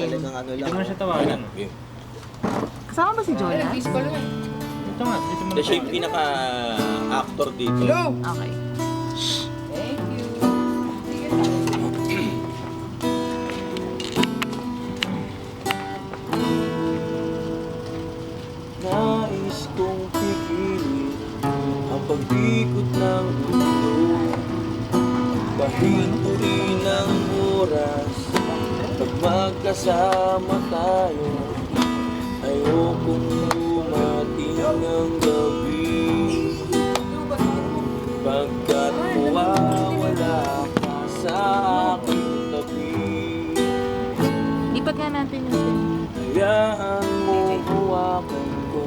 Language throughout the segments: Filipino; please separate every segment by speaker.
Speaker 1: talagang ano
Speaker 2: Ito
Speaker 1: lang.
Speaker 2: mo na siya tawagan.
Speaker 3: Kasama ba si Jonah?
Speaker 2: Ito nga, ito mo na
Speaker 4: Siya yung pinaka-actor dito.
Speaker 3: Okay.
Speaker 5: Thank you.
Speaker 4: Nais kong pigilin ang pag-ikot ng mundo. Pahintuin ng oras pag magkasama tayo. Ayokong dumating ang gabi, pagkat mawawala ka sa aking tabi.
Speaker 3: Lipat nga natin yung
Speaker 4: Hayaan mo hawakan ko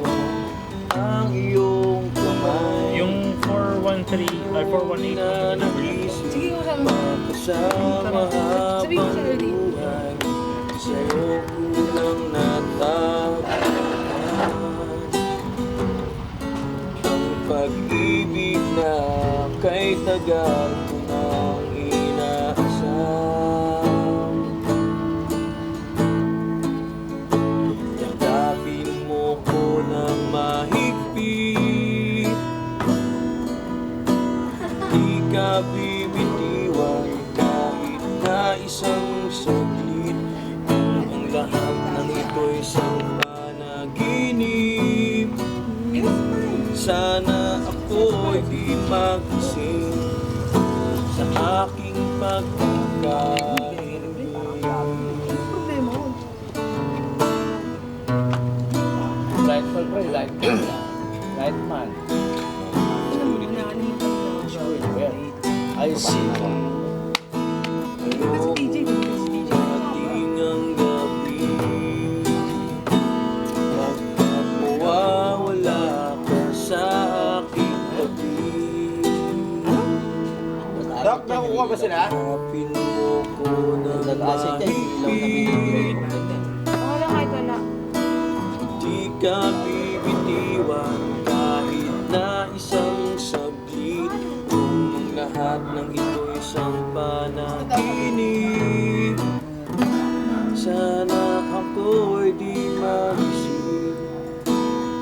Speaker 4: ang iyong kamay.
Speaker 2: Yung 413, ay 418
Speaker 4: na nagising
Speaker 5: Sige, kasama.
Speaker 4: magkasama
Speaker 5: Sabihin ko sa
Speaker 4: habang
Speaker 5: early.
Speaker 4: buhay. Sa'yo kulang natagpuan ang pag-ibig na kay tagal ko nang inaasam. Yakapin mo ko ng mahigpit, di ka bibitiwan kahit na isang saglit. Ang lahat ng ito'y isang panaginip. Sana ako'y di magising sa aking pagkakahilig.
Speaker 6: Light man, bro. Light man. Light man. I see.
Speaker 4: Ayokong dumating ang gabi, pagkat mawawala ka sa aking tabi.
Speaker 6: Doc, nakukuha ba sila?
Speaker 4: Hanapin mo ko ng
Speaker 1: Nag-acid yan, ilaw na
Speaker 4: mahigpit,
Speaker 5: Wala kahit wala.
Speaker 4: di ka bibitiwan kahit na isang saglit. Kung ang lahat ng ito'y isang panaginip, sana ako'y di magising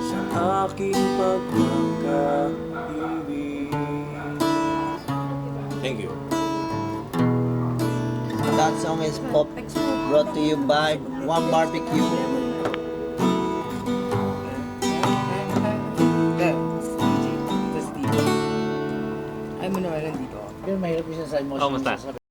Speaker 4: sa aking pagkakaibig. Thank you.
Speaker 1: That song is brought to you by One Barbecue.
Speaker 5: Ay mo naman nandito.
Speaker 6: Pero mahirap yung sa emotion.
Speaker 2: Kamusta?